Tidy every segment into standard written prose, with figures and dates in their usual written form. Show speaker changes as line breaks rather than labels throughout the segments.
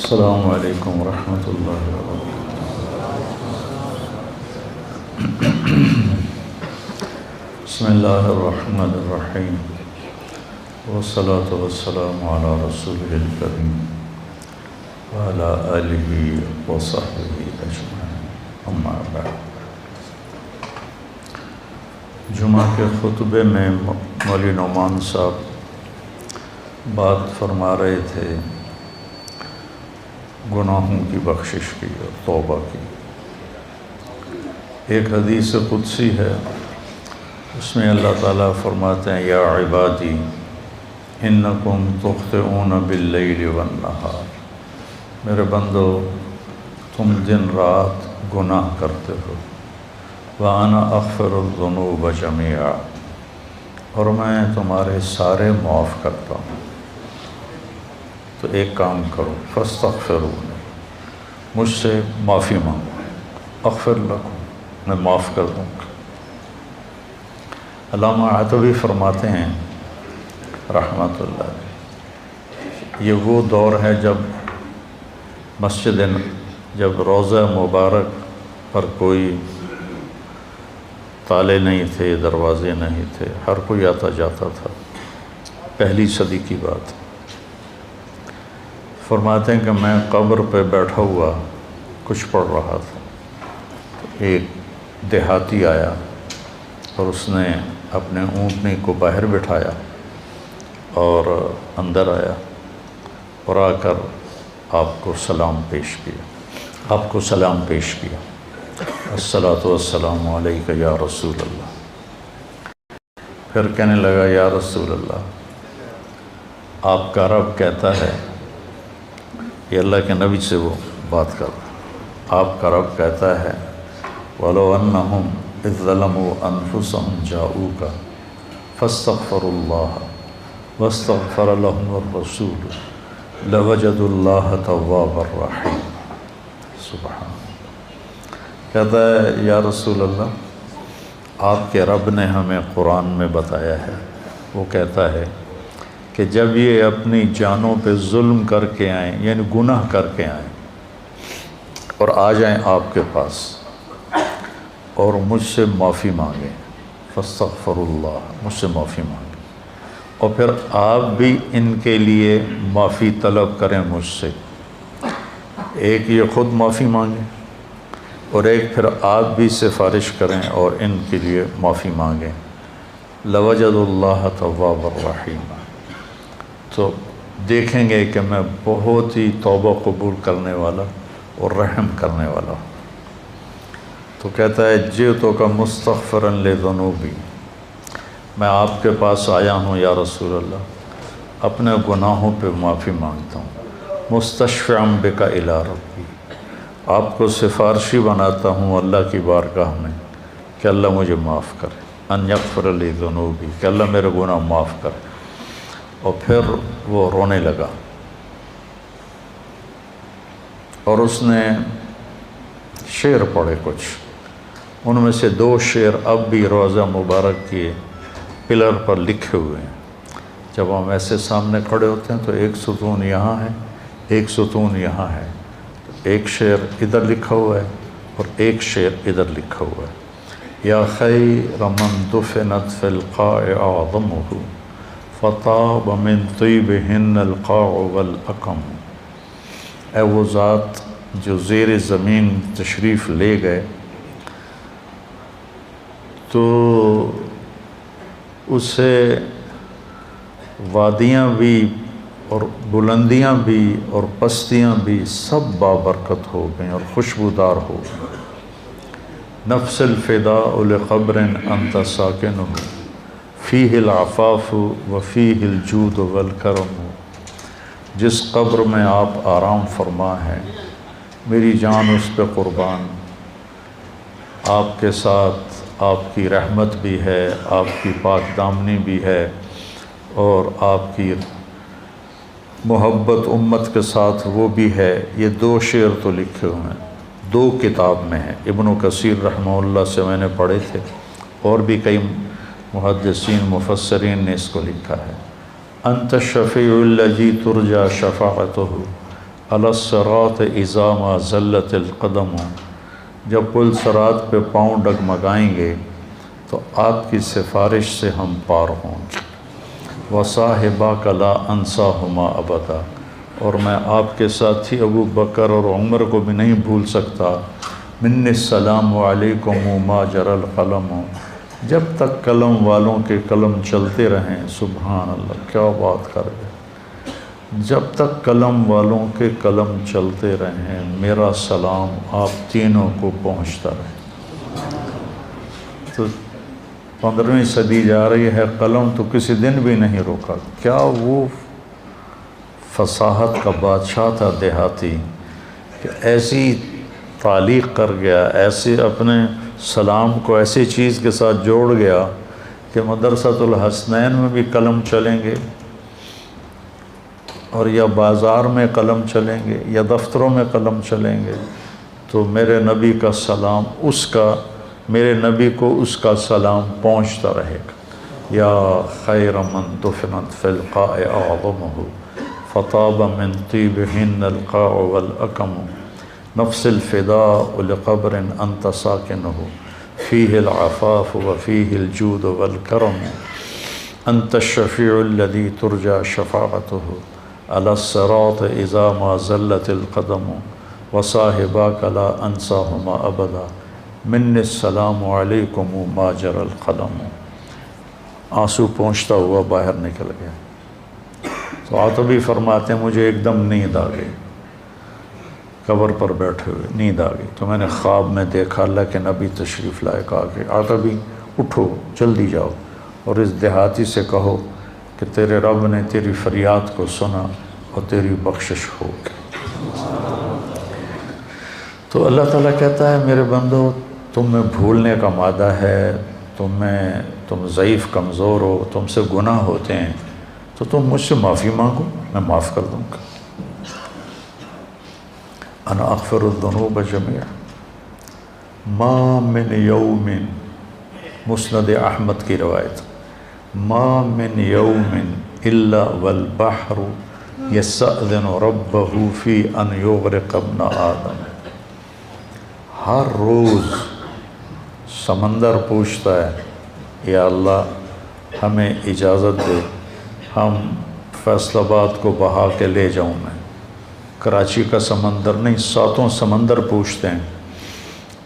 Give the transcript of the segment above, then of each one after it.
السلام علیکم ورحمۃ اللہ وبرکاتہ۔ بسم اللہ الرحمن الرحیم، والصلاة والسلام علی رسول الکریم وعلی آلہ وصحبہ اجمعین، اما بعد۔ جمعہ کے خطبے میں مولوی نعمان صاحب بات فرما رہے تھے گناہوں کی بخشش کی اور توبہ کی۔ ایک حدیث قدسی ہے، اس میں اللہ تعالیٰ فرماتے ہیں یا عبادی انکم تخطئون باللیل والنہار، میرے بندو تم دن رات گناہ کرتے ہو، وَأَنَا أَغْفِرُ الذُّنُوبَ جَمِيعًا، اور میں تمہارے سارے معاف کرتا ہوں۔ تو ایک کام کرو، فاستغفرونی، مجھ سے معافی مانگو، اغفر لکم، میں معاف کر دوں گا۔ علامہ عتوی فرماتے ہیں رحمۃ اللہ علیہ، یہ وہ دور ہے جب روضہ مبارک پر کوئی تالے نہیں تھے، دروازے نہیں تھے، ہر کوئی آتا جاتا تھا، پہلی صدی کی بات۔ فرماتے ہیں کہ میں قبر پہ بیٹھا ہوا کچھ پڑھ رہا تھا، ایک دیہاتی آیا اور اس نے اپنے اونٹنی کو باہر بٹھایا اور اندر آیا اور آ کر آپ کو سلام پیش کیا، الصلاۃ والسلام علیک یا رسول اللہ۔ پھر کہنے لگا یا رسول اللہ، آپ کا رب کہتا ہے، یہ اللہ کے نبی سے وہ بات کر رہا، آپ کا رب کہتا ہے وَلَوْ أَنَّهُمْ إِذْ ظَلَمُوا أَنفُسَهُمْ جَاءُوكَ فَاسْتَغْفَرُوا اللَّهَ وَاسْتَغْفَرَ لَهُمُ الرَّسُولُ لَوَجَدُوا اللَّهَ تَوَّابًا رَحِيمًا۔ سبحان اللہ، کہتا ہے یا رسول اللہ، آپ کے رب نے ہمیں قرآن میں بتایا ہے، وہ کہتا ہے کہ جب یہ اپنی جانوں پہ ظلم کر کے آئیں، یعنی گناہ کر کے آئیں اور آ جائیں آپ کے پاس اور مجھ سے معافی مانگیں، فاستغفر اللہ، مجھ سے معافی مانگیں، اور پھر آپ بھی ان کے لیے معافی طلب کریں مجھ سے، ایک یہ خود معافی مانگیں اور ایک پھر آپ بھی سفارش کریں اور ان کے لیے معافی مانگیں، لَوَجَدُوا اللَّهَ تَوَّابًا رَحِيمًا، تو دیکھیں گے کہ میں بہت ہی توبہ قبول کرنے والا اور رحم کرنے والا ہوں۔ تو کہتا ہے جئتک مستغفرا لذنوبی، میں آپ کے پاس آیا ہوں یا رسول اللہ، اپنے گناہوں پہ معافی مانگتا ہوں، مستشفعا بک الی ربی، آپ کو سفارشی بناتا ہوں اللہ کی بارگاہ میں کہ اللہ مجھے معاف کرے، ان یغفر لی ذنوبی، کہ اللہ میرے گناہ معاف کرے۔ اور پھر وہ رونے لگا اور اس نے شعر پڑھے کچھ، ان میں سے 2 شعر اب بھی روضہ مبارک کے پلر پر لکھے ہوئے ہیں۔ جب ہم ایسے سامنے کھڑے ہوتے ہیں تو ایک ستون یہاں ہے، ایک ستون یہاں ہے، ایک شعر ادھر لکھا ہوا ہے اور ایک شعر ادھر لکھا ہوا ہے، یا خیر من دفنت فی القاع اعظمہ فطاب من طیبہن القاع والاکم، اے وہ ذات جو زیر زمین تشریف لے گئے تو اسے وادیاں بھی اور بلندیاں بھی اور پستیاں بھی سب بابرکت ہو گئیں اور خوشبودار ہو گئیں۔ نفس الفداء لقبر انت ساکنہ فیہ العفاف وفیہ الجود والکرم، جس قبر میں آپ آرام فرما ہیں میری جان اس پہ قربان، آپ کے ساتھ آپ کی رحمت بھی ہے، آپ کی پاک دامنی بھی ہے، اور آپ کی محبت امت کے ساتھ وہ بھی ہے۔ یہ 2 شعر تو لکھے ہوئے ہیں، 2 کتاب میں ہیں، ابن کثیر رحمہ اللہ سے میں نے پڑھے تھے، اور بھی کئی محدثین مفسرین نے اس کو لکھا ہے۔ انت الشفیع الذی ترجى شفاعتہ، علی الصراط اذا ما زلت القدم، جب پل صراط پہ پاؤں ڈگمگائیں گے تو آپ کی سفارش سے ہم پار ہوں گے۔ وصاحباک لا انساہما ابدا، اور میں آپ کے ساتھی ابو بکر اور عمر کو بھی نہیں بھول سکتا۔ من السلام علیکم ما جر القلم، جب تک قلم والوں کے قلم چلتے رہیں۔ سبحان اللہ، کیا بات کر گئے، جب تک قلم والوں کے قلم چلتے رہیں میرا سلام آپ تینوں کو پہنچتا رہے۔ تو 15ویں صدی جا رہی ہے، قلم تو کسی دن بھی نہیں روکا۔ کیا وہ فصاحت کا بادشاہ تھا دیہاتی کہ ایسی تعلیق کر گیا، ایسے اپنے سلام کو ایسی چیز کے ساتھ جوڑ گیا کہ مدرسۃ الحسنین میں بھی قلم چلیں گے، اور یا بازار میں قلم چلیں گے یا دفتروں میں قلم چلیں گے، تو میرے نبی کا سلام میرے نبی کو اس کا سلام پہنچتا رہے گا۔ یا خیر من دفنت فی القاع اعظمہ فطاب من طیبہن القاع والاکم، نفس الفداء لقبر انت ساکنہ فیہ العفاف وفیہ الجود والکرم، انت الشفیع الذی ترجى شفاعتہ علی الصراط اذا ما زلت القدم، وصاحباک لا انساہما ابدا، من السلام علیکم ما جر القلم۔ آنسو پہنچتا ہوا باہر نکل گیا۔ تو عاتبی فرماتے ہیں مجھے ایک دم نیند آ گئی، قبر پر بیٹھے ہوئے نیند آ گئی، تو میں نے خواب میں دیکھا اللہ کے نبی تشریف لائے، کہا کہ عاتبی اٹھو جلدی جاؤ اور اس دیہاتی سے کہو کہ تیرے رب نے تیری فریاد کو سنا اور تیری بخشش ہو گئی۔ تو اللہ تعالیٰ کہتا ہے میرے بندو، تم میں بھولنے کا مادہ ہے، تم ضعیف کمزور ہو، تم سے گناہ ہوتے ہیں، تو تم مجھ سے معافی مانگو، میں معاف کر دوں گا۔ انا اغفر الذنوب جميعا ما من یوم، مسند احمد کی روایت، ما من یوم الا والبحر یستأذن ربہ فی ان یغرق ابن آدم، ہر روز سمندر پوچھتا ہے یا اللہ ہمیں اجازت دے، ہم فیصل آباد کو بہا کے لے جاؤں میں۔ کراچی کا سمندر نہیں، 7 سمندر پوچھتے ہیں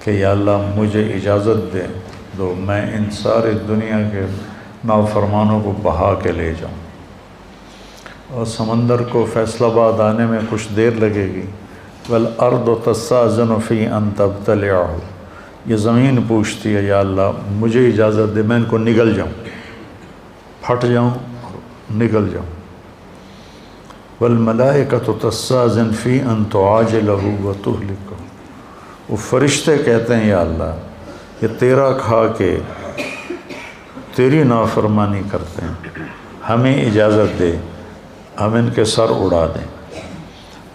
کہ یا اللہ مجھے اجازت دے دو، میں ان سارے دنیا کے نافرمانوں کو بہا کے لے جاؤں۔ اور سمندر کو فیصل آباد آنے میں کچھ دیر لگے گی۔ والارض تستأذن فی ان تبتلعہ، یہ زمین پوچھتی ہے یا اللہ مجھے اجازت دے میں ان کو نگل جاؤں، پھٹ جاؤں اور نگل جاؤں۔ والملائکۃ تستأذن فی ان تعاجلہ وتہلکہ، وہ فرشتے کہتے ہیں یا اللہ یہ تیرا کھا کے تیری نافرمانی کرتے ہیں، ہمیں اجازت دے ہم ان کے سر اڑا دیں۔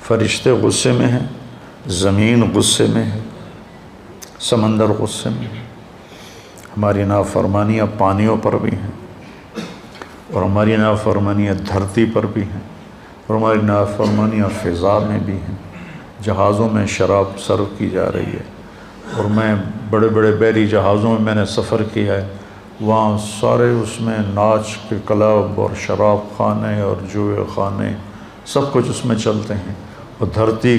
فرشتے غصے میں ہیں، زمین غصے میں ہے، سمندر غصے میں ہے، ہماری نافرمانیاں پانیوں پر بھی ہیں، اور ہماری نافرمانیاں دھرتی پر بھی ہیں، اور ہماری نافرمانیاں فضا میں بھی ہیں۔ جہازوں میں شراب سرو کی جا رہی ہے، اور میں بڑے بڑے بحری جہازوں میں نے سفر کیا ہے، وہاں سارے اس میں ناچ کے کلب اور شراب خانے اور جوئے خانے سب کچھ اس میں چلتے ہیں، اور دھرتی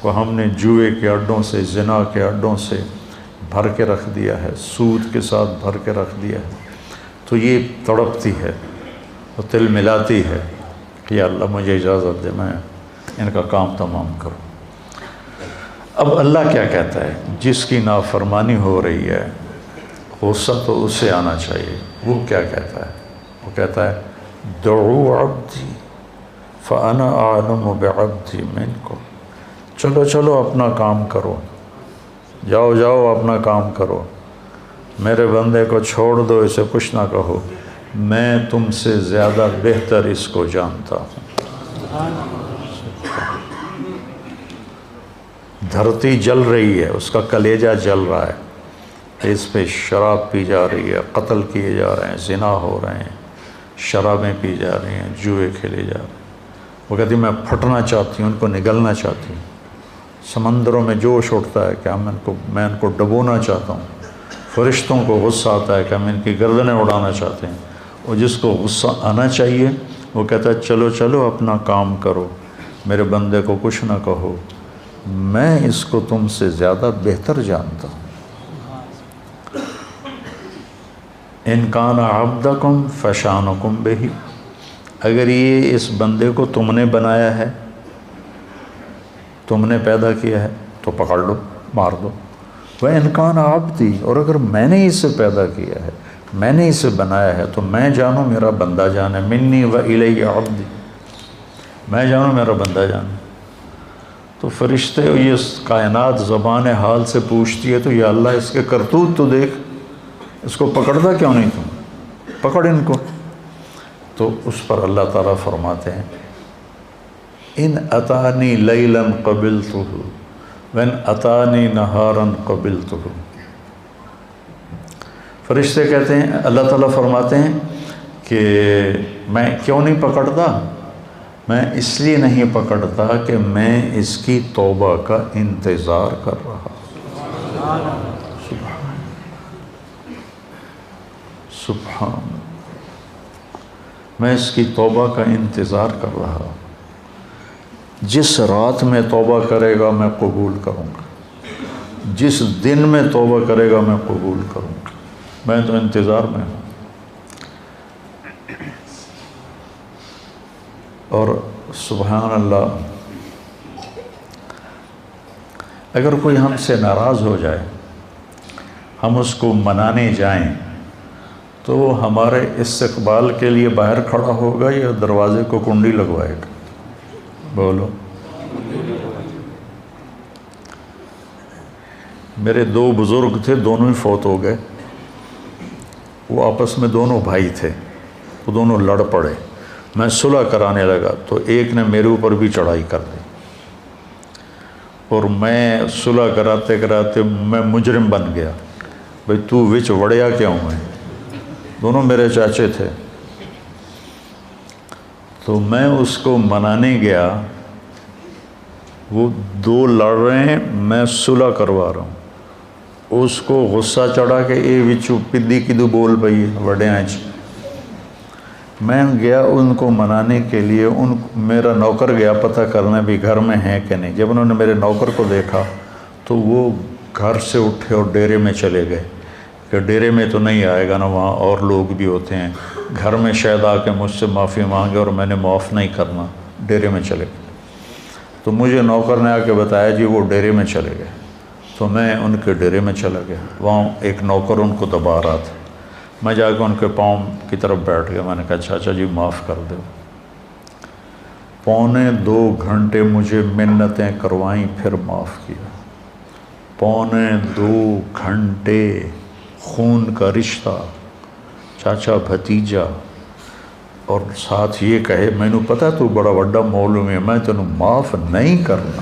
کو ہم نے جوئے کے اڈوں سے، زنا کے اڈوں سے بھر کے رکھ دیا ہے، سود کے ساتھ بھر کے رکھ دیا ہے۔ تو یہ تڑپتی ہے اور تل ملاتی ہے کہ یا اللہ مجھے اجازت دے میں ان کا کام تمام کروں۔ اب اللہ کیا کہتا ہے؟ جس کی نافرمانی ہو رہی ہے غصہ تو اس سے آنا چاہیے۔ وہ کیا کہتا ہے؟ وہ کہتا ہے دعو عبدی فانا اعلم بعبدی منکم، چلو چلو اپنا کام کرو، جاؤ جاؤ اپنا کام کرو، میرے بندے کو چھوڑ دو، اسے کچھ نہ کہو، میں تم سے زیادہ بہتر اس کو جانتا ہوں۔ دھرتی جل رہی ہے، اس کا کلیجہ جل رہا ہے، اس پہ شراب پی جا رہی ہے، قتل کیے جا رہے ہیں، زنا ہو رہے ہیں، شرابیں پی جا رہی ہیں، جوئے کھیلے جا رہے ہیں۔ وہ کہتی میں پھٹنا چاہتی ہوں، ان کو نگلنا چاہتی ہوں، سمندروں میں جوش اٹھتا ہے کہ میں ان کو ڈبونا چاہتا ہوں، فرشتوں کو غصہ آتا ہے کہ ہم ان کی گردنیں اڑانا چاہتے ہیں، اور جس کو غصہ آنا چاہیے وہ کہتا ہے چلو چلو اپنا کام کرو، میرے بندے کو کچھ نہ کہو، میں اس کو تم سے زیادہ بہتر جانتا ہوں۔ ان کان عبدکم فشانکم بہ، اگر یہ اس بندے کو تم نے بنایا ہے، تم نے پیدا کیا ہے تو پکڑ لو، مار دو۔ وَإِنْ كَانَ عَبْدِي، اور اگر میں نے اسے پیدا کیا ہے، میں نے اسے بنایا ہے تو میں جانوں میرا بندہ جانے، منی وَإِلَيَّ عَبْدِي، میں جانوں میرا بندہ جانے۔ تو فرشتے یہ کائنات زبان حال سے پوچھتی ہے تو یا اللہ اس کے کرتوت تو دیکھ، اس کو پکڑتا کیوں نہیں تم، پکڑ ان کو۔ تو اس پر اللہ تعالیٰ فرماتے ہیں ان اتانی لیلا قبلتہ وان اتانی نہارا قبلتہ۔ فرشتے کہتے ہیں، اللہ تعالیٰ فرماتے ہیں کہ میں کیوں نہیں پکڑتا، میں اس لیے نہیں پکڑتا کہ میں اس کی توبہ کا انتظار کر رہا۔ سبحان، میں اس کی توبہ کا انتظار کر رہا، جس رات میں توبہ کرے گا میں قبول کروں گا، جس دن میں توبہ کرے گا میں قبول کروں گا، میں تو انتظار میں ہوں۔ اور سبحان اللہ، اگر کوئی ہم سے ناراض ہو جائے، ہم اس کو منانے جائیں تو وہ ہمارے استقبال کے لیے باہر کھڑا ہوگا یا دروازے کو کنڈی لگوائے گا؟ بولو۔ میرے دو بزرگ تھے، دونوں ہی فوت ہو گئے، وہ آپس میں دونوں بھائی تھے، وہ دونوں لڑ پڑے، میں صلح کرانے لگا تو ایک نے میرے اوپر بھی چڑھائی کر دی، اور میں صلح کراتے کراتے میں مجرم بن گیا، بھئی تو وچ وڑیا کیوں ہے؟ دونوں میرے چاچے تھے۔ تو میں اس کو منانے گیا، وہ دو لڑ رہے ہیں، میں صلح کروا رہا ہوں، اس کو غصہ چڑھا کہ اے وچو پدی کدو بول پئی وڈیاں چ۔ میں گیا ان کو منانے کے لیے، میرا نوکر گیا پتہ کرنے بھی گھر میں ہیں کہ نہیں۔ جب انہوں نے میرے نوکر کو دیکھا تو وہ گھر سے اٹھے اور ڈیرے میں چلے گئے کہ ڈیرے میں تو نہیں آئے گا نا، وہاں اور لوگ بھی ہوتے ہیں، گھر میں شاید آ کے مجھ سے معافی مانگے اور میں نے معاف نہیں کرنا، ڈیرے میں چلے گئے۔ تو مجھے نوکر نے آ کے بتایا جی وہ ڈیرے میں چلے گئے، تو میں ان کے ڈیرے میں چلا گیا، وہاں ایک نوکر ان کو دبا رہا تھا، میں جا کے ان کے پاؤں کی طرف بیٹھ گیا، میں نے کہا چاچا جی معاف کر دو۔ 2.25 گھنٹے مجھے منتیں کروائیں، پھر معاف کیا۔ 2.25 گھنٹے خون کا رشتہ، چاچا بھتیجا، اور ساتھ یہ کہے میں نے پتا تو بڑا وڈا مولوی ہے، میں تینوں معاف نہیں کرنا۔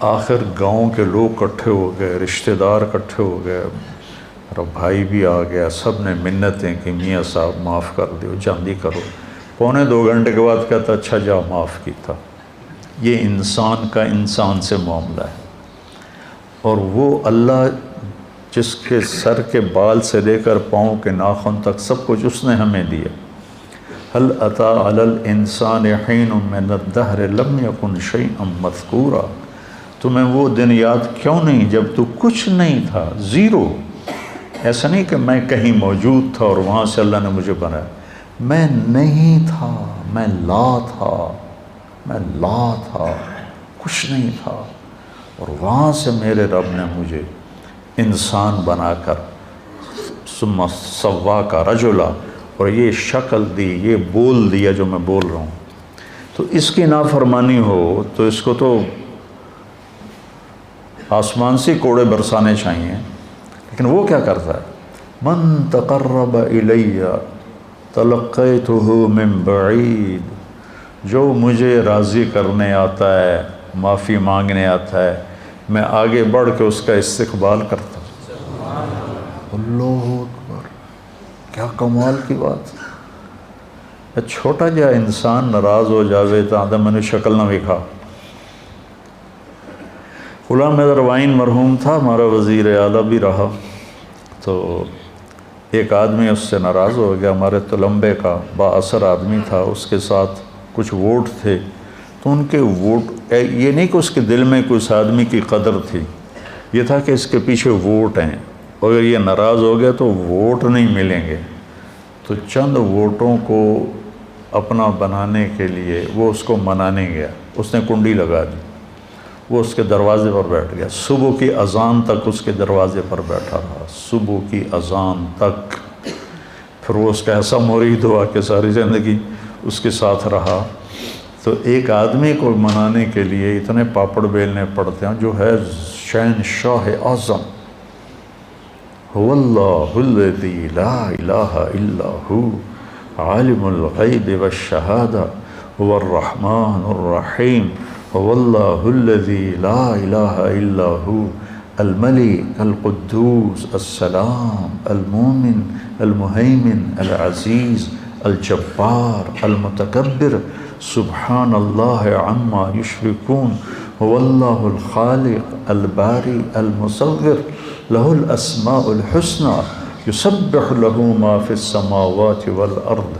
آخر گاؤں کے لوگ کٹھے ہو گئے، رشتہ دار کٹھے ہو گئے، میرا بھائی بھی آ گیا، سب نے منتیں کہ میاں صاحب معاف کر دیو، جلدی کرو۔ 2.25 گھنٹے کے بعد کہتا اچھا جا معاف کیتا۔ یہ انسان کا انسان سے معاملہ ہے، اور وہ اللہ جس کے سر کے بال سے لے کر پاؤں کے ناخن تک سب کچھ اس نے ہمیں دیا۔ هل اتى على الانسان حين من الدهر لم يكن شيئا مذكورا، تمہیں وہ دن یاد کیوں نہیں جب تو کچھ نہیں تھا، زیرو۔ ایسا نہیں کہ میں کہیں موجود تھا اور وہاں سے اللہ نے مجھے بنایا، میں نہیں تھا، میں لا تھا، میں لا تھا، کچھ نہیں تھا، اور وہاں سے میرے رب نے مجھے انسان بنا کر ثم سواک رجلا، اور یہ شکل دی، یہ بول دیا جو میں بول رہا ہوں۔ تو اس کی نافرمانی ہو تو اس کو تو آسمان سے کوڑے برسانے چاہیے، لیکن وہ کیا کرتا ہے؟ من تقرب الی تلقیتہ من بعید، جو مجھے راضی کرنے آتا ہے، معافی مانگنے آتا ہے، میں آگے بڑھ کے اس کا استقبال کرتا ہوں۔ اللہ اکبر، کیا کمال کی بات! چھوٹا جا انسان ناراض ہو جاوے تو آدھا میں نے شکل نہ وکھا۔ غلام حیدر وائن مرحوم تھا، ہمارا وزیر اعلیٰ بھی رہا، تو ایک آدمی اس سے ناراض ہو گیا، ہمارے تلمبے کا با اثر آدمی تھا، اس کے ساتھ کچھ ووٹ تھے، تو ان کے ووٹ، یہ نہیں کہ اس کے دل میں کوئی اس آدمی کی قدر تھی، یہ تھا کہ اس کے پیچھے ووٹ ہیں، اگر یہ ناراض ہو گیا تو ووٹ نہیں ملیں گے، تو چند ووٹوں کو اپنا بنانے کے لیے وہ اس کو منانے گیا، اس نے کنڈی لگا دی، وہ اس کے دروازے پر بیٹھ گیا، صبح کی اذان تک اس کے دروازے پر بیٹھا رہا، صبح کی اذان تک، پھر وہ اس کا ایسا مرید ہوا کہ ساری زندگی اس کے ساتھ رہا۔ تو ایک آدمی کو منانے کے لیے اتنے پاپڑ بیلنے پڑتے ہیں، جو ہے شہنشاہ اعظم، هو اللہ الذی لا الہ الا ہو عالم الغیب والشہادہ هو الرحمن الرحیم هو اللہ الذی لا الہ الا ہو الملک القدوس السلام المومن المہیمن العزیز الجبار المتکبر سبحان اللہ عما یشرکون هو اللہ الخالق الباری المصور له الاسماء الحسنى يسبح له ما في السماوات والارض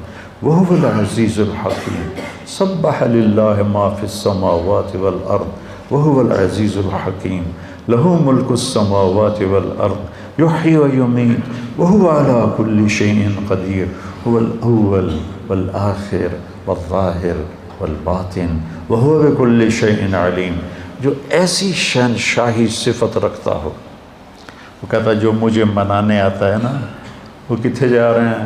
وهو العزيز الحكيم سبح لله ما في السماوات والارض وهو العزيز الحكيم له ملك السماوات والارض يحيي ويميت وهو على كل شيء قدير هو الاول والآخر والظاہر والباطن وهو بكل شيء عليم۔ جو ایسی شہنشاہی صفت رکھتا ہو، وہ کہتا ہے جو مجھے منانے آتا ہے نا، وہ کتنے جا رہے ہیں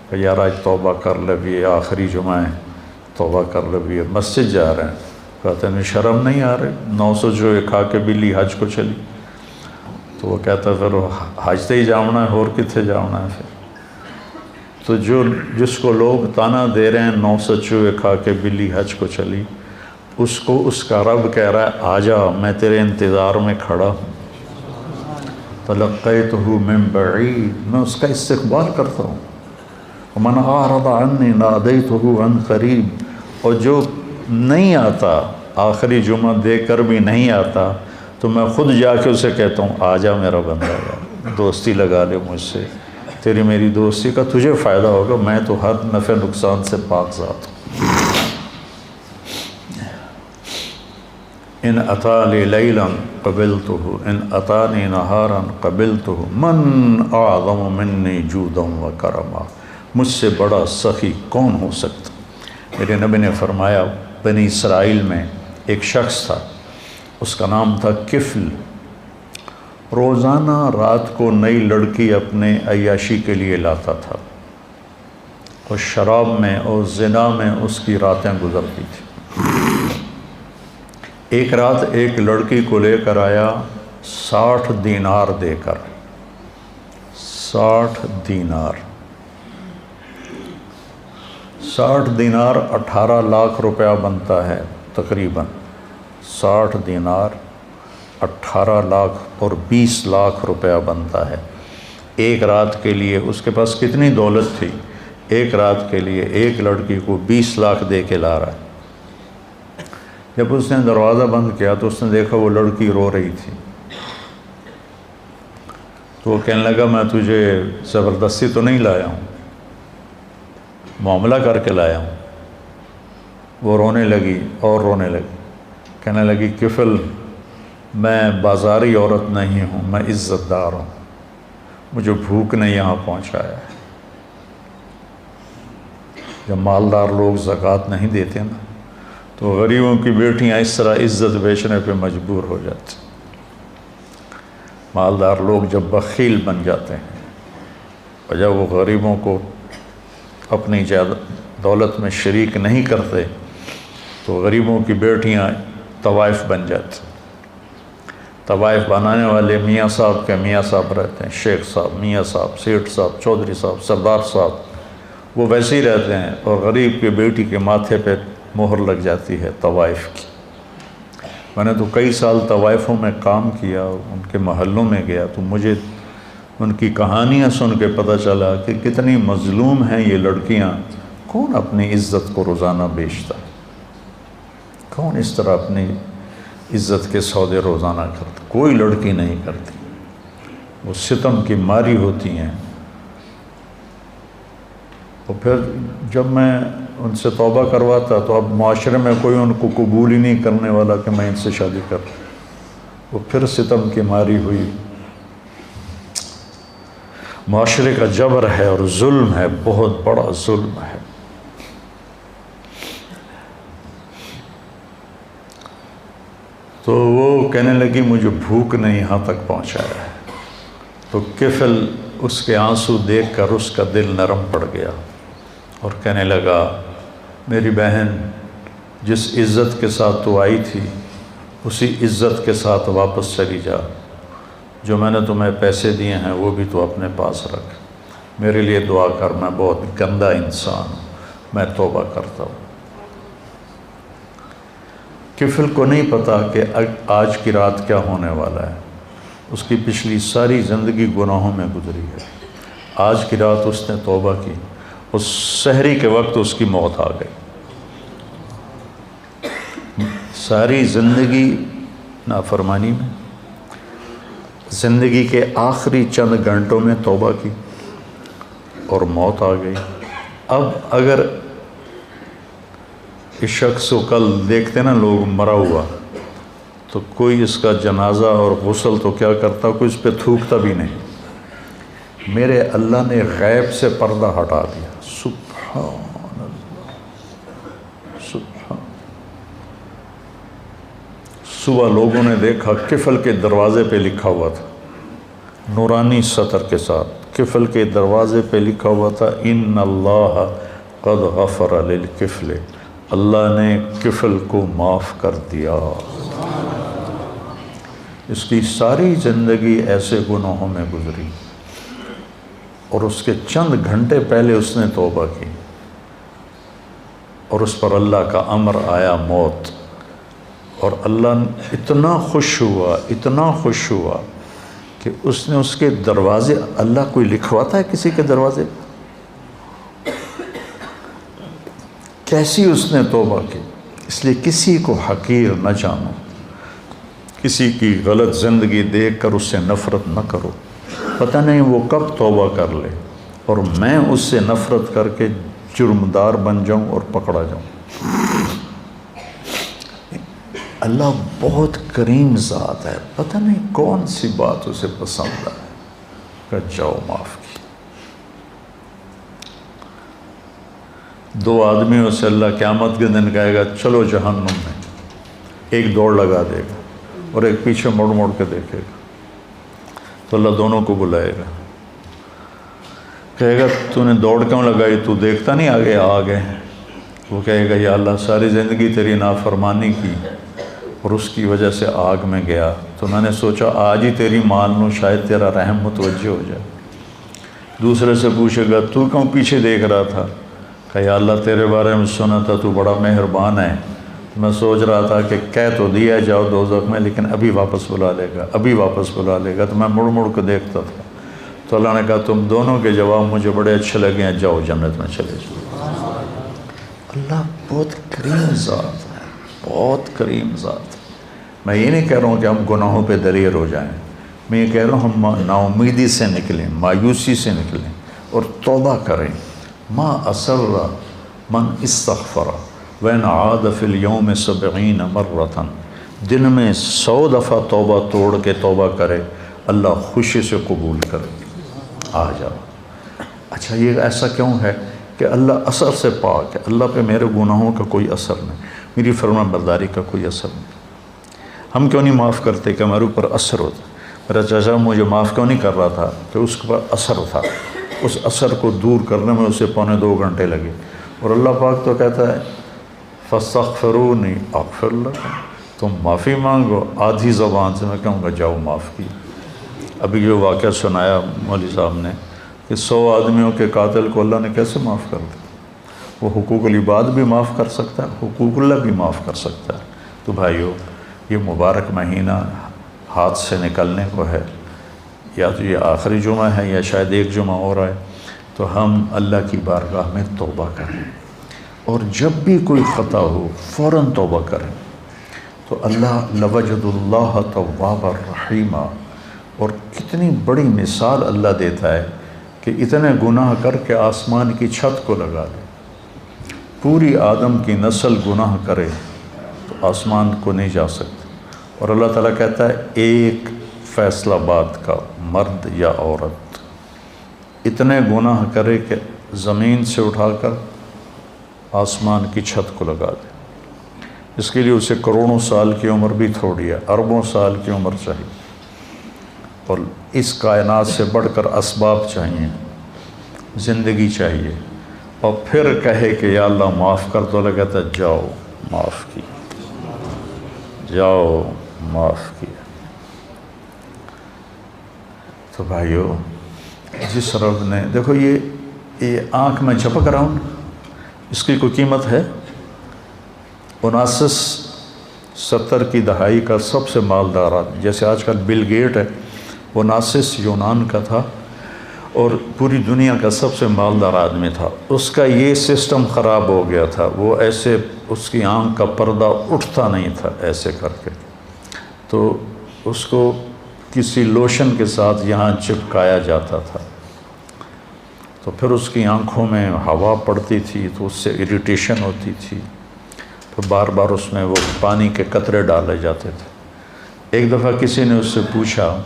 کہ یار آج توبہ کر لے بھی، آخری جمعہ ہے، توبہ کر لے بھی، مسجد جا رہے ہیں، کہتے ہیں شرم نہیں آ رہے، 900 جو کھا کے بلی حج کو چلی، تو وہ کہتا ہے پھر حج تے ہی جاؤنا ہے، اور کتنے جاؤنا ہے پھر۔ تو جس کو لوگ تانا دے رہے ہیں 900 چوہے کھا کے بلی حج کو چلی، اس کو اس کا رب کہہ رہا ہے آجا، میں تیرے انتظار میں کھڑا ہوں، تلقیتہ من بعید، میں اس کا استقبال کرتا ہوں، ومن اعرض عنی نادیتہ عن قریب، اور جو نہیں آتا، آخری جمعہ دے کر بھی نہیں آتا، تو میں خود جا کے اسے کہتا ہوں آجا میرا بندہ یار، دوستی لگا لے مجھ سے، تیری میری دوستی کا تجھے فائدہ ہوگا، میں تو ہر نفع نقصان سے پاک ذات ہوں۔ ان اتانی لیلا قبلتہ ان اتانی نہارا قبلتہ من اعظم منی جودا و کرما، مجھ سے بڑا سخی کون ہو سکتا۔ میرے نبی نے فرمایا بنی اسرائیل میں ایک شخص تھا، اس کا نام تھا کفل، روزانہ رات کو نئی لڑکی اپنے عیاشی کے لیے لاتا تھا، اور شراب میں اور زنا میں اس کی راتیں گزرتی تھیں۔ ایک رات ایک لڑکی کو لے کر آیا 60 دینار دے کر، 60 دینار 60 دینار 18 لاکھ روپیہ بنتا ہے تقریباً، 60 دینار 18 لاکھ اور 20 لاکھ روپیہ بنتا ہے ایک رات کے لیے۔ اس کے پاس کتنی دولت تھی، ایک رات کے لیے ایک لڑکی کو 20 لاکھ دے کے لا رہا ہے۔ جب اس نے دروازہ بند کیا تو اس نے دیکھا وہ لڑکی رو رہی تھی، تو وہ کہنے لگا میں تجھے زبردستی تو نہیں لایا ہوں، معاملہ کر کے لایا ہوں۔ وہ رونے لگی اور رونے لگی، کہنے لگی کفل میں بازاری عورت نہیں ہوں، میں عزت دار ہوں، مجھے بھوک نے یہاں پہنچایا ہے۔ جب مالدار لوگ زکوٰۃ نہیں دیتے نا تو غریبوں کی بیٹیاں اس طرح عزت بیچنے پہ مجبور ہو جاتی۔ مالدار لوگ جب بخیل بن جاتے ہیں اور جب وہ غریبوں کو اپنی دولت میں شریک نہیں کرتے تو غریبوں کی بیٹیاں طوائف بن جاتی۔ طوائف بنانے والے میاں صاحب کے میاں صاحب رہتے ہیں، شیخ صاحب، میاں صاحب، سیٹھ صاحب، چودھری صاحب، سردار صاحب، وہ ویسے ہی رہتے ہیں، اور غریب کی بیٹی کے ماتھے پہ مہر لگ جاتی ہے طوائف کی۔ میں نے تو کئی سال طوائفوں میں کام کیا، ان کے محلوں میں گیا تو مجھے ان کی کہانیاں سن کے پتہ چلا کہ کتنی مظلوم ہیں یہ لڑکیاں، کون اپنی عزت کو روزانہ بیچتا؟ کون اس طرح اپنی عزت کے سودے روزانہ کرتا؟ کوئی لڑکی نہیں کرتی، وہ ستم کی ماری ہوتی ہیں۔ اور پھر جب میں ان سے توبہ کرواتا تو اب معاشرے میں کوئی ان کو قبول ہی نہیں کرنے والا کہ میں ان سے شادی کروں، وہ پھر ستم کی ماری ہوئی۔ معاشرے کا جبر ہے اور ظلم ہے، بہت بڑا ظلم ہے۔ تو وہ کہنے لگی مجھے بھوک نے یہاں تک پہنچایا ہے۔ تو کفل اس کے آنسو دیکھ کر اس کا دل نرم پڑ گیا اور کہنے لگا میری بہن، جس عزت کے ساتھ تو آئی تھی اسی عزت کے ساتھ واپس چلی جا، جو میں نے تمہیں پیسے دیے ہیں وہ بھی تو اپنے پاس رکھ، میرے لیے دعا کر، میں بہت گندا انسان ہوں، میں توبہ کرتا ہوں۔ کفل کو نہیں پتا کہ آج کی رات کیا ہونے والا ہے، اس کی پچھلی ساری زندگی گناہوں میں گزری ہے۔ آج کی رات اس نے توبہ کی، اس سحری کے وقت اس کی موت آ گئی۔ ساری زندگی نافرمانی میں، زندگی کے آخری چند گھنٹوں میں توبہ کی اور موت آ گئی۔ اب اگر اس شخص کو کل دیکھتے نا لوگ مرا ہوا، تو کوئی اس کا جنازہ اور غسل تو کیا کرتا، کوئی اس پہ تھوکتا بھی نہیں۔ میرے اللہ نے غیب سے پردہ ہٹا دیا، سبحان اللہ، سبحان۔ صبح لوگوں نے دیکھا کفل کے دروازے پہ لکھا ہوا تھا، نورانی سطر کے ساتھ کفل کے دروازے پہ لکھا ہوا تھا ان اللہ قد غفر للکفل، اللہ نے کفل کو معاف کر دیا۔ اس کی ساری زندگی ایسے گناہوں میں گزری اور اس کے چند گھنٹے پہلے اس نے توبہ کی اور اس پر اللہ کا امر آیا موت، اور اللہ اتنا خوش ہوا، اتنا خوش ہوا کہ اس نے اس کے دروازے، اللہ کوئی لکھواتا ہے کسی کے دروازے پہ؟ کیسی اس نے توبہ کی۔ اس لیے کسی کو حقیر نہ جانو، کسی کی غلط زندگی دیکھ کر اس سے نفرت نہ کرو، پتہ نہیں وہ کب توبہ کر لے اور میں اس سے نفرت کر کے جرمدار بن جاؤں اور پکڑا جاؤں۔ اللہ بہت کریم ذات ہے، پتہ نہیں کون سی بات اسے پسند ہے کہ جاؤ معاف کی۔ دو آدمیوں سے اللہ قیامت کے دن کہے گا چلو جہنم میں، ایک دوڑ لگا دے گا اور ایک پیچھے مڑ مڑ کے دیکھے گا، تو اللہ دونوں کو بلائے گا، کہے گا تو نے دوڑ کیوں لگائی، تو دیکھتا نہیں آگے آگے؟ وہ کہے گا یا اللہ ساری زندگی تیری نافرمانی کی اور اس کی وجہ سے آگ میں گیا، تو میں نے سوچا آج ہی تیری مان لوں، شاید تیرا رحم متوجہ ہو جائے۔ دوسرے سے پوچھے گا تو کیوں پیچھے دیکھ رہا تھا، کہ یا اللہ تیرے بارے میں سنا تھا تو بڑا مہربان ہے، میں سوچ رہا تھا کہ کہہ تو دیا جاؤ دوزخ میں لیکن ابھی واپس بلا لے گا، ابھی واپس بلا لے گا، تو میں مڑ مڑ کے دیکھتا تھا۔ تو اللہ نے کہا تم دونوں کے جواب مجھے بڑے اچھے لگے ہیں، جاؤ جنت میں چلے جاؤ۔ اللہ بہت کریم ذات ہے، بہت کریم ذات ہے۔ میں یہ نہیں کہہ رہا ہوں کہ ہم گناہوں پہ دلیر ہو جائیں، میں یہ کہہ رہا ہوں ہم نا امیدی سے نکلیں، مایوسی سے نکلیں اور توبہ کریں۔ ما اسر من استغفر وین عاد فی اليوم 70 مرۃ، دن میں 100 دفعہ توبہ توڑ کے توبہ کرے، اللہ خوشی سے قبول کرے۔ آ جاؤ۔ اچھا یہ ایسا کیوں ہے کہ اللہ اثر سے پاک ہے، اللہ پہ میرے گناہوں کا کوئی اثر نہیں، میری فرما برداری کا کوئی اثر نہیں۔ ہم کیوں نہیں معاف کرتے کہ ہمارے اوپر اثر ہوتا؟ میرا چاچا مجھے معاف کیوں نہیں کر رہا تھا کہ اس کے اوپر اثر تھا، اس اثر کو دور کرنے میں اسے 2.25 گھنٹے لگے، اور اللہ پاک تو کہتا ہے فاستغفرونی اغفر لکم، تم معافی مانگو، آدھی زبان سے میں کہوں گا جاؤ معاف کی۔ ابھی جو واقعہ سنایا مولوی صاحب نے کہ 100 آدمیوں کے قاتل کو اللہ نے کیسے معاف کر دیا، وہ حقوق العباد بھی معاف کر سکتا ہے، حقوق اللہ بھی معاف کر سکتا ہے۔ تو بھائیو یہ مبارک مہینہ ہاتھ سے نکلنے کو ہے، یا تو یہ آخری جمعہ ہے یا شاید ایک جمعہ اور ہے، تو ہم اللہ کی بارگاہ میں توبہ کریں۔ اور جب بھی کوئی خطا ہو فوراً توبہ کریں تو اللہ لوجد اللہ توابا رحیما. اور کتنی بڑی مثال اللہ دیتا ہے کہ اتنے گناہ کر کے آسمان کی چھت کو لگا لے. پوری آدم کی نسل گناہ کرے تو آسمان کو نہیں جا سکتے. اور اللہ تعالیٰ کہتا ہے ایک فیصلہ باد کا مرد یا عورت اتنے گناہ کرے کہ زمین سے اٹھا کر آسمان کی چھت کو لگا دے. اس کے لیے اسے کروڑوں سال کی عمر بھی تھوڑی ہے، اربوں سال کی عمر چاہیے. اور اس کائنات سے بڑھ کر اسباب چاہیے، زندگی چاہیے. اور پھر کہے کہ یا اللہ معاف کر دو. اللہ کہتا ہے جاؤ معاف کی، جاؤ معاف کیا. تو بھائیو جس رب نے دیکھو یہ آنکھ میں جھپک رہا ہوں، اس کی کوئی قیمت ہے؟ 1970 کی دہائی کا سب سے مالدار آدمی، جیسے آج کل بل گیٹ ہے، 19 یونان کا تھا اور پوری دنیا کا سب سے مالدار آدمی تھا. اس کا یہ سسٹم خراب ہو گیا تھا، وہ ایسے اس کی آنکھ کا پردہ اٹھتا نہیں تھا ایسے کر کے. تو اس کو کسی لوشن کے ساتھ یہاں چپکایا جاتا تھا. تو پھر اس کی آنکھوں میں ہوا پڑتی تھی تو اس سے اریٹیشن ہوتی تھی. تو بار بار اس میں وہ پانی کے قطرے ڈالے جاتے تھے. ایک دفعہ کسی نے اس سے پوچھا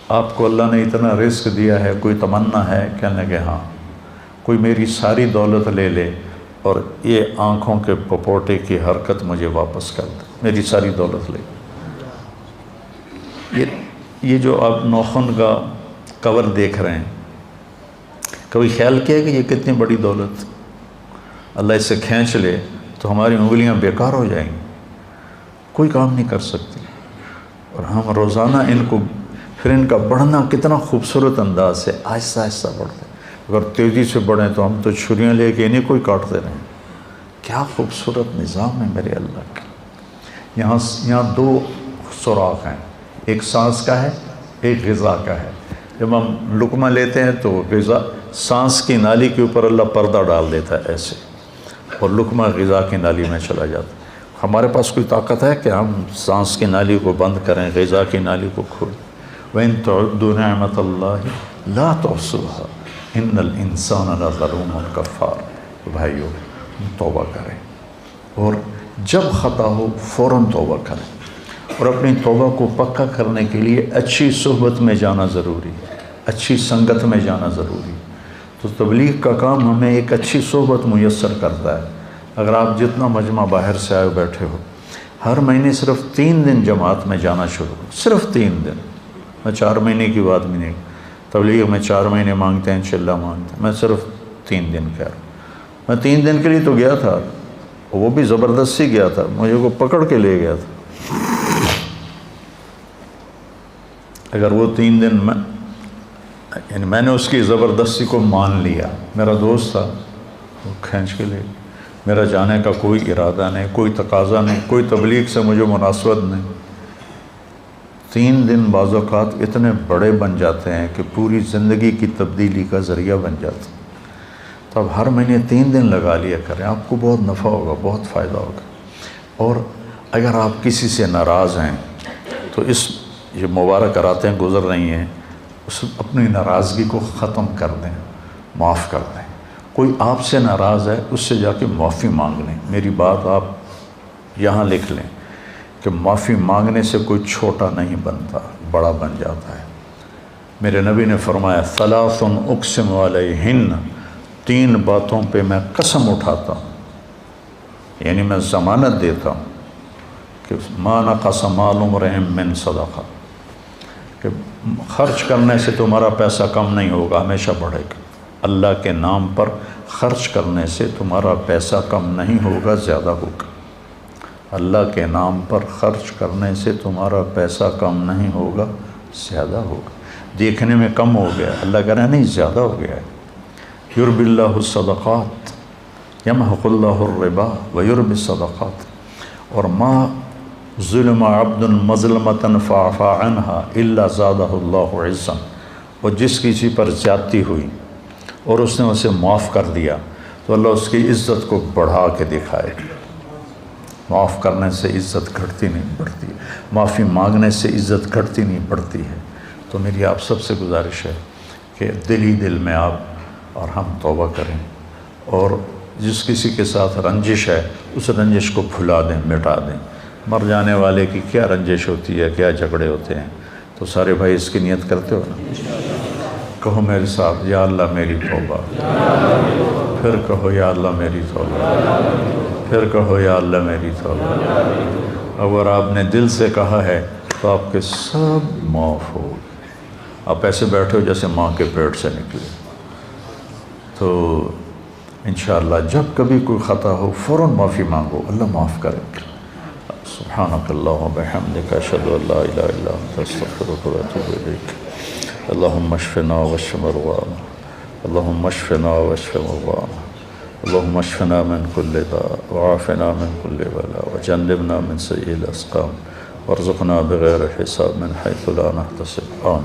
آپ کو اللہ نے اتنا رزق دیا ہے، کوئی تمنا ہے؟ کہنے لگے ہاں، کوئی میری ساری دولت لے لے اور یہ آنکھوں کے پپوٹے کی حرکت مجھے واپس کر دے، میری ساری دولت لے. یہ جو آپ نوخن کا کور دیکھ رہے ہیں، کبھی خیال کیا کہ یہ کتنی بڑی دولت، اللہ اس سے کھینچ لے تو ہماری انگلیاں بیکار ہو جائیں گی، کوئی کام نہیں کر سکتی. اور ہم روزانہ ان کو، پھر ان کا بڑھنا کتنا خوبصورت انداز سے آہستہ آہستہ بڑھتے. اگر تیزی سے بڑھیں تو ہم تو چھریاں لے کے انہیں کوئی کاٹتے رہیں. کیا خوبصورت نظام ہے میرے اللہ کا. یہاں 2 سوراخ ہیں، ایک سانس کا ہے، ایک غذا کا ہے. جب ہم لقمہ لیتے ہیں تو غذا سانس کی نالی کے اوپر اللہ پردہ ڈال دیتا ہے ایسے، اور لقمہ غذا کی نالی میں چلا جاتا ہے. ہمارے پاس کوئی طاقت ہے کہ ہم سانس کی نالی کو بند کریں، غذا کی نالی کو کھولیں؟ وَإِن تَعُدُّوا نِعْمَةَ اللَّهِ لَا تُحْصُوهَا إِنَّ الْإِنسَانَ لَظَلُومٌ كَفَّارٌ. بھائیو توبہ کریں، اور جب خطا ہو فوراً توبہ کریں. اور اپنی توبہ کو پکا کرنے کے لیے اچھی صحبت میں جانا ضروری ہے، اچھی سنگت میں جانا ضروری ہے. تو تبلیغ کا کام ہمیں ایک اچھی صحبت میسر کرتا ہے. اگر آپ جتنا مجمع باہر سے آئے بیٹھے ہو، ہر مہینے صرف 3 دن جماعت میں جانا شروع کرو، صرف 3 دن. میں 4 مہینے کی بات بھی نہیں، تبلیغ میں 4 مہینے مانگتے ہیں، چلہ مانگتے ہیں. میں صرف 3 دن کہہ رہا ہوں. میں 3 دن کے لیے تو گیا تھا، وہ بھی زبردستی گیا تھا، مجھے کو پکڑ کے لے گیا تھا. اگر وہ 3 دن یعنی میں نے اس کی زبردستی کو مان لیا، میرا دوست تھا، وہ کھینچ کے لے گیا. میرا جانے کا کوئی ارادہ نہیں، کوئی تقاضا نہیں، کوئی تبلیغ سے مجھے مناسبت نہیں. 3 دن بعض اوقات اتنے بڑے بن جاتے ہیں کہ پوری زندگی کی تبدیلی کا ذریعہ بن جاتے ہیں. تو اب ہر مہینے 3 دن لگا لیا کریں، آپ کو بہت نفع ہوگا، بہت فائدہ ہوگا. اور اگر آپ کسی سے ناراض ہیں تو یہ مبارک راتیں گزر رہی ہیں، اپنی ناراضگی کو ختم کر دیں، معاف کر دیں. کوئی آپ سے ناراض ہے، اس سے جا کے معافی مانگ لیں. میری بات آپ یہاں لکھ لیں کہ معافی مانگنے سے کوئی چھوٹا نہیں بنتا، بڑا بن جاتا ہے. میرے نبی نے فرمایا 3 اقسم علیہن، 3 باتوں پہ میں قسم اٹھاتا ہوں، یعنی میں ضمانت دیتا ہوں کہ ما نقص مال امرئ من صدقہ، کہ خرچ کرنے سے تمہارا پیسہ کم نہیں ہوگا، ہمیشہ بڑھے گا. اللہ کے نام پر خرچ کرنے سے تمہارا پیسہ کم نہیں ہوگا، زیادہ ہوگا. اللہ کے نام پر خرچ کرنے سے تمہارا پیسہ کم نہیں ہوگا، زیادہ ہوگا. دیکھنے میں کم ہو گیا، اللہ کہہ رہا ہے نہیں، زیادہ ہو گیا ہے. یربی اللہ الصدقات یمحق اللہ الربا ویربی الصدقات. اور ما ظلم عبد مظلمۃ فعفى عنها الا زادہ اللہ عزا. اور جس کسی پر زیادتی ہوئی اور اس نے اسے معاف کر دیا تو اللہ اس کی عزت کو بڑھا کے دکھائے گا۔ معاف کرنے سے عزت گھٹتی نہیں بڑھتی، معافی مانگنے سے عزت گھٹتی نہیں بڑھتی ہے۔ تو میری آپ سب سے گزارش ہے کہ دل ہی دل میں آپ اور ہم توبہ کریں، اور جس کسی کے ساتھ رنجش ہے اس رنجش کو بھلا دیں، مٹا دیں۔ مر جانے والے کی کیا رنجش ہوتی ہے، کیا جھگڑے ہوتے ہیں، تو سارے بھائی اس کی نیت کرتے ہو نا؟ کہو میرے ساتھ، یا اللہ میری توبہ، پھر کہو یا اللہ میری توبہ، پھر کہو یا اللہ میری توبہ۔ اگر آپ نے دل سے کہا ہے تو آپ کے سب معاف ہو۔ آپ ایسے بیٹھے ہو جیسے ماں کے پیٹ سے نکلے۔ تو انشاءاللہ جب کبھی کوئی خطا ہو فوراً معافی مانگو، اللہ معاف کرے۔ سبحانک اللہم و بحمدک، اشہد ان لا الہ الا انت، استغفرک و اتوب الیک۔ اللہم اشفنا واشف مرضانا، اللہم اشفنا واشف مرضانا، اللہم اشفنا من کل داء وعافنا من کل بلاء وجنبنا من سیئ الاسقام وارزقنا بغیر حساب من حیث لا نحتسب۔ آمین۔